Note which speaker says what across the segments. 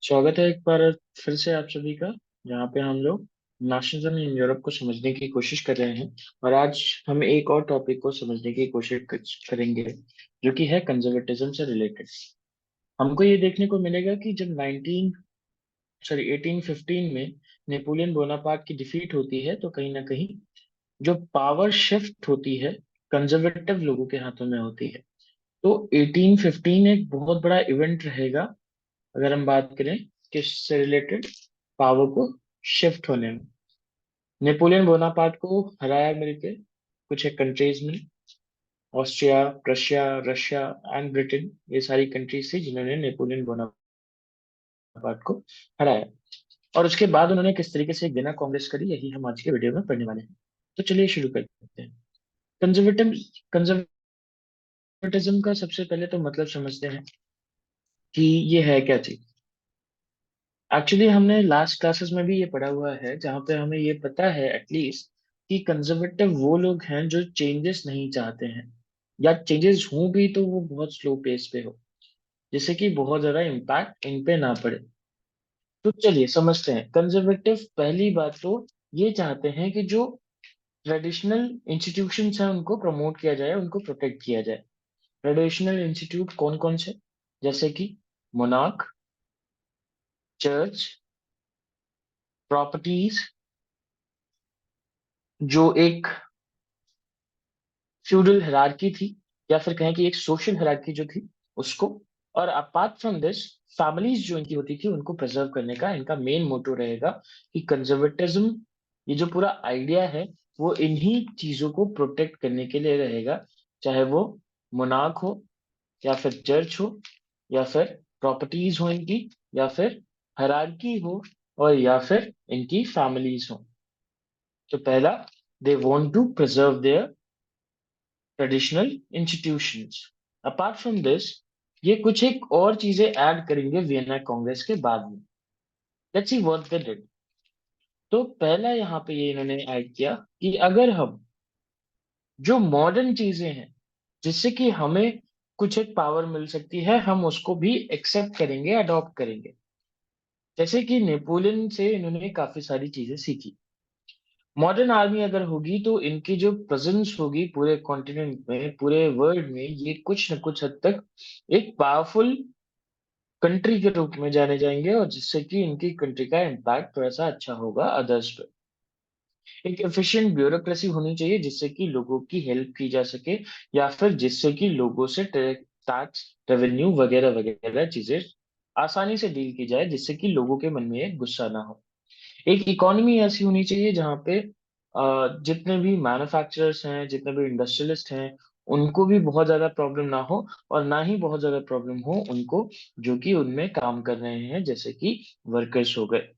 Speaker 1: स्वागत है एक बार फिर से आप सभी का। जहाँ पे हम लोग नेशनलिज्म इन यूरोप को समझने की कोशिश कर रहे हैं। और आज हम एक और टॉपिक को समझने की कोशिश करेंगे, जो कि है कंजर्वेटिज्म से रिलेटेड। हमको ये देखने को मिलेगा कि जब 1815 में नेपोलियन बोनापार्ट की डिफीट होती है, तो कहीं ना कहीं जो पावर शिफ्ट होती है कंजर्वेटिव लोगों के हाथों में होती है। तो 1815 एक बहुत बड़ा इवेंट रहेगा, अगर हम बात करें किससे रिलेटेड, पावर को शिफ्ट होने में। नेपोलियन बोनापार्ट को हराया मिलके कुछ एक कंट्रीज में, Austria, Prussia, Russia and Britain, ये सारी कंट्रीज थी जिन्होंने नेपोलियन बोनापार्ट को हराया। और उसके बाद उन्होंने किस तरीके से एक बिना कांग्रेस करी, यही हम आज के वीडियो में पढ़ने वाले हैं। तो चलिए शुरू करते हैं। कंजर्वेटिव कंजर्वेटिज्म का सबसे पहले तो मतलब समझते हैं कि ये है क्या चीज। एक्चुअली हमने लास्ट क्लासेस में भी ये पढ़ा हुआ है, जहाँ पे हमें ये पता है एटलीस्ट कि कंजर्वेटिव वो लोग हैं जो चेंजेस नहीं चाहते हैं, या चेंजेस हों भी तो वो बहुत स्लो पेस पे हो, जिससे कि बहुत ज्यादा इम्पैक्ट इन पे ना पड़े। तो चलिए समझते हैं। कंजर्वेटिव पहली बात तो ये चाहते हैं कि जो ट्रेडिशनल इंस्टीट्यूशंस हैं उनको प्रमोट किया जाए, उनको प्रोटेक्ट किया जाए। ट्रेडिशनल इंस्टीट्यूट कौन कौन से? जैसे कि मोनार्क, चर्च, प्रॉपर्टीज, जो एक फ्यूडल हायरार्की थी, या फिर कहें कि एक सोशल हायरार्की जो थी उसको। और अपार्ट फ्रॉम दिस, फैमिलीज जो इनकी होती थी उनको प्रिजर्व करने का इनका मेन मोटो रहेगा कि कंजर्वेटिज्म, ये जो पूरा आइडिया है, वो इन्हीं चीजों को प्रोटेक्ट करने के लिए रहेगा। चाहे वो मोनार्क हो, या फिर चर्च हो, या फिर प्रॉपर्टीज हो इनकी, या फिर हायरार्की हो, और या फिर इनकी फैमिलीज हो। तो पहला, they want to preserve their traditional institutions. Apart from this, ये कुछ एक और चीजें ऐड करेंगे वियना कांग्रेस के बाद में। Let's see what they did. तो पहला यहाँ पे ये इन्होंने ऐड किया कि अगर हम जो मॉडर्न चीजें हैं जिससे कि हमें कुछ एक पावर मिल सकती है, हम उसको भी एक्सेप्ट करेंगे, अडॉप्ट करेंगे। जैसे कि नेपोलियन से इन्होंने काफी सारी चीजें सीखी। मॉडर्न आर्मी अगर होगी तो इनकी जो प्रेजेंस होगी पूरे कॉन्टिनेंट में, पूरे वर्ल्ड में, ये कुछ न कुछ हद तक एक पावरफुल कंट्री के रूप में जाने जाएंगे, और जिससे कि इनकी कंट्री का इम्पैक्ट थोड़ा सा अच्छा होगा अदर्स पे। एक एफिशिएंट ब्यूरोक्रेसी होनी चाहिए जिससे कि लोगों की हेल्प की जा सके, या फिर जिससे कि लोगों से टैक्स, रेवेन्यू वगैरह वगैरह चीजें आसानी से डील की जाए, जिससे कि लोगों के मन में एक गुस्सा ना हो। एक इकोनॉमी ऐसी होनी चाहिए जहाँ पे जितने भी मैन्युफैक्चरर्स हैं, जितने भी इंडस्ट्रियलिस्ट हैं, उनको भी बहुत ज्यादा प्रॉब्लम ना हो, और ना ही बहुत ज्यादा प्रॉब्लम हो उनको जो कि उनमें काम कर रहे हैं, जैसे कि वर्कर्स हो गए।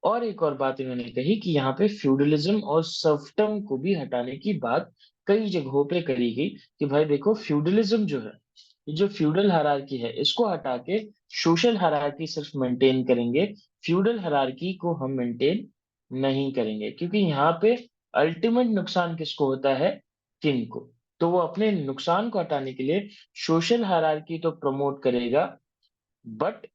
Speaker 1: और एक और बात इन्होंने कही कि यहाँ पे फ्यूडलिज्म और सर्फडम को भी हटाने की बात कई जगहों पे करी गई, कि भाई देखो फ्यूडलिज्म जो है, ये जो फ्यूडल हायरार्की है, इसको हटा के सोशल हायरार्की सिर्फ मेंटेन करेंगे। फ्यूडल हायरार्की को हम मेंटेन नहीं करेंगे, क्योंकि यहाँ पे अल्टीमेट नुकसान किसको होता है? किंग को। तो वो अपने नुकसान को हटाने के लिए सोशल हायरार्की तो प्रमोट करेगा, बट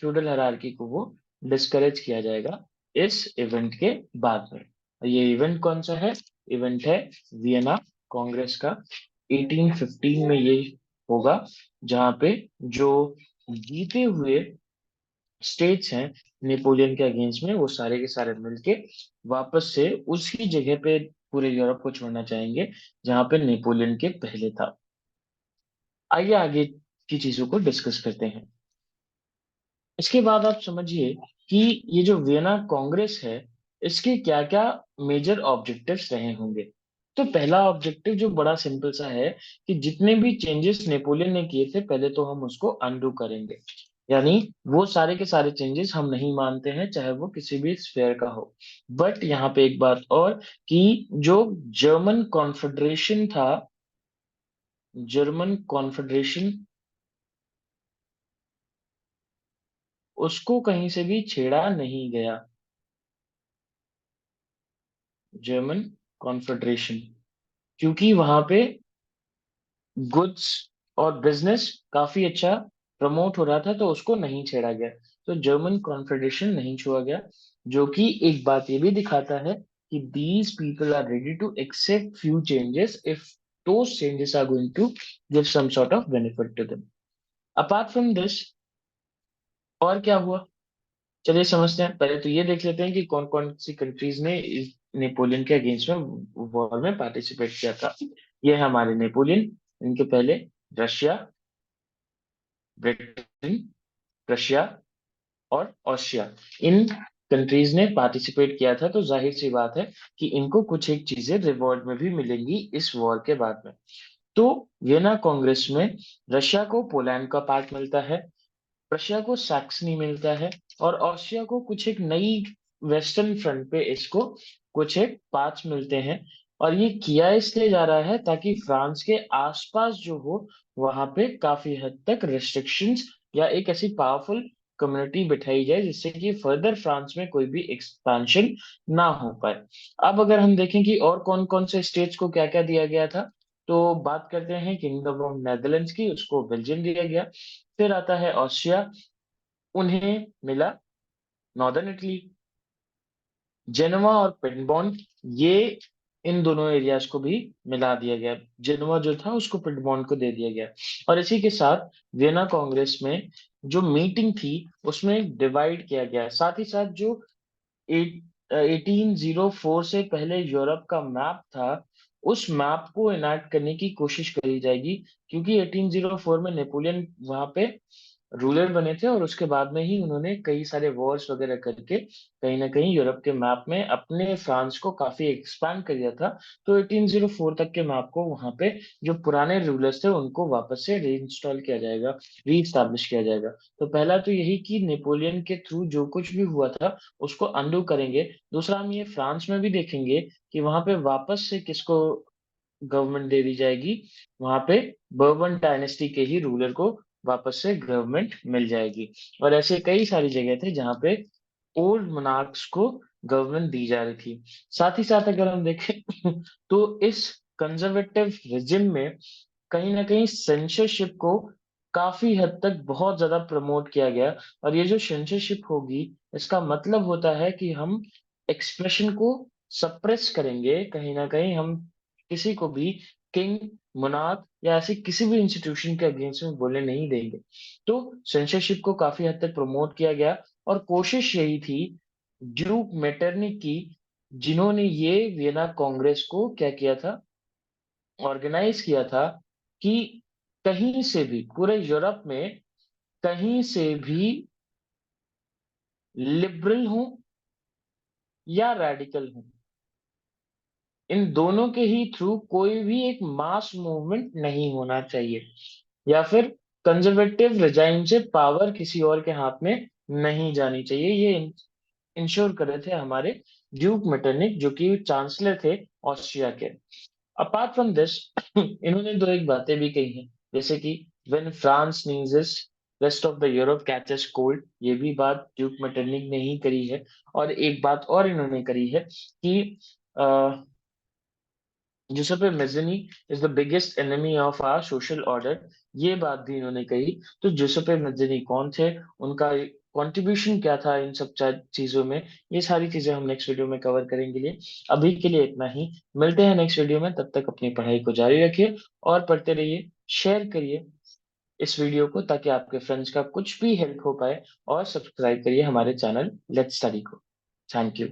Speaker 1: फ्यूडल हायरार्की को वो डिस्करेज किया जाएगा इस इवेंट के बाद में। ये इवेंट कौन सा है? इवेंट है वियना कांग्रेस का। 1815 में ये होगा, जहाँ पे जो जीते हुए स्टेट्स हैं नेपोलियन के अगेंस्ट में, वो सारे के सारे मिलके वापस से उसी जगह पे पूरे यूरोप को छोड़ना चाहेंगे जहाँ पे नेपोलियन के पहले था। आइए आगे की चीजों को डिस्कस करते हैं। इसके बाद आप समझिए कि ये जो वियना कांग्रेस है, इसके क्या क्या मेजर ऑब्जेक्टिव्स रहे होंगे। तो पहला ऑब्जेक्टिव जो बड़ा सिंपल सा है, कि जितने भी चेंजेस नेपोलियन ने किए थे पहले तो हम उसको अनडू करेंगे। यानी वो सारे के सारे चेंजेस हम नहीं मानते हैं, चाहे वो किसी भी स्फेयर का हो। बट यहाँ पे एक बात और, कि जो जर्मन कॉन्फेडरेशन था, जर्मन कॉन्फेडरेशन, उसको कहीं से भी छेड़ा नहीं गया। जर्मन कॉन्फेडरेशन, क्योंकि वहां पे गुड्स और बिजनेस काफी अच्छा प्रमोट हो रहा था तो उसको नहीं छेड़ा गया। तो जर्मन कॉन्फेडरेशन नहीं छुआ गया, जो कि एक बात ये भी दिखाता है कि these people are ready to accept few changes if those changes are going to give some sort of benefit to them. Apart from this, और क्या हुआ, चलिए समझते हैं। पहले तो ये देख लेते हैं कि कौन कौन सी कंट्रीज ने इस नेपोलियन के अगेंस्ट में वॉर में पार्टिसिपेट किया था। ये है हमारे नेपोलियन, इनके पहले रशिया, ब्रिटेन, रशिया और ऑस्ट्रिया, इन कंट्रीज ने पार्टिसिपेट किया था। तो जाहिर सी बात है कि इनको कुछ एक चीजें रिवॉर्ड में भी मिलेंगी इस वॉर के बाद में। तो वियना कांग्रेस में रशिया को पोलैंड का पार्ट मिलता है, रशिया को सैक्सनी मिलता है, और ऑस्ट्रिया को कुछ एक नई वेस्टर्न फ्रंट पे इसको कुछ एक पार्ट्स मिलते हैं। और ये किया इसलिए जा रहा है ताकि फ्रांस के आसपास जो हो वहां पे काफी हद तक रेस्ट्रिक्शंस या एक ऐसी पावरफुल कम्युनिटी बिठाई जाए जिससे कि फर्दर फ्रांस में कोई भी एक्सपेंशन ना हो पाए। अब अगर हम देखें कि और कौन कौन से स्टेट्स को क्या क्या दिया गया था, तो बात करते हैं किंगडम ऑफ नेदरलैंड्स की, उसको बेल्जियम दिया गया। फिर आता है ऑस्ट्रिया, उन्हें मिला नॉर्दर्न इटली। जेनोवा और पिटबॉन, ये इन दोनों एरियाज को भी मिला दिया गया। जेनोवा जो था उसको पिटबॉन को दे दिया गया। और इसी के साथ वियना कांग्रेस में जो मीटिंग थी उसमें डिवाइड किया गया। साथ ही साथ जो 1804 से पहले यूरोप का मैप था, उस मैप को इनैक्ट करने की कोशिश करी जाएगी, क्योंकि 1804 में नेपोलियन वहां पे रूलर बने थे और उसके बाद में ही उन्होंने कई सारे वॉर्स वगैरह करके कहीं ना कहीं यूरोप के मैप में अपने फ्रांस को काफी एक्सपैंड कर दिया था। तो 1804 तक के मैप को वहां पे जो पुराने रूलर्स थे उनको वापस से रीइंस्टॉल किया जाएगा, रीस्टैब्लिश किया जाएगा। तो पहला तो यही कि नेपोलियन के थ्रू जो कुछ भी हुआ था उसको अंडू करेंगे। दूसरा हम ये फ्रांस में भी देखेंगे कि वहां पे वापस से किसको गवर्नमेंट दे दी जाएगी, वहां पे बर्बन डायनेस्टी के ही रूलर को वापस से गवर्नमेंट मिल जाएगी। और ऐसे कई सारी जगह थे जहां पे ओल्ड मोनार्क्स को गवर्नमेंट दी जा रही थी। साथ ही साथ अगर हम देखें तो इस कंजर्वेटिव रिजिम में कहीं ना कहीं सेंसरशिप को काफी हद तक बहुत ज्यादा प्रमोट किया गया। और ये जो सेंसरशिप होगी, इसका मतलब होता है कि हम एक्सप्रेशन को सप्रेस करेंगे, कहीं ना कहीं हम किसी को भी किंग, मोनार्क या ऐसी किसी भी इंस्टीट्यूशन के अगेंस्ट में बोलने नहीं देंगे। तो सेंसरशिप को काफी हद तक प्रमोट किया गया। और कोशिश यही थी ड्यूक मेटरनिक की, जिन्होंने ये वियना कांग्रेस को क्या किया था, ऑर्गेनाइज किया था, कि कहीं से भी पूरे यूरोप में कहीं से भी लिबरल हूं या रेडिकल हूं, इन दोनों के ही थ्रू कोई भी एक मास मूवमेंट नहीं होना चाहिए, या फिर कंजर्वेटिव रिजाइम से पावर किसी और के हाथ में नहीं जानी चाहिए। ये इंश्योर कर रहे थे हमारे ड्यूक मेटरनिक, जो कि चांसलर थे ऑस्ट्रिया के। अपार्ट फ्रॉम दिस इन्होंने दो एक बातें भी कही हैं, जैसे कि when France नीजेस rest of the Europe catches cold, ये भी बात ड्यूक मेटरनिक ने ही करी है। और एक बात और इन्होंने करी है कि Giuseppe Mazzini is the biggest enemy of our social order, ये बात भी इन्होंने कही। तो जुसेपे मेज़नी कौन थे, उनका कंट्रीब्यूशन क्या था इन सब चीजों में, ये सारी चीजें हम नेक्स्ट वीडियो में कवर करेंगे। लिए अभी के लिए इतना ही, मिलते हैं नेक्स्ट वीडियो में। तब तक अपनी पढ़ाई को जारी रखिए और पढ़ते रहिए, शेयर करिए इस वीडियो को ताकि आपके फ्रेंड्स का कुछ भी हेल्प हो पाए, और सब्सक्राइब करिए हमारे चैनल लेट्स स्टडी को। Thank you.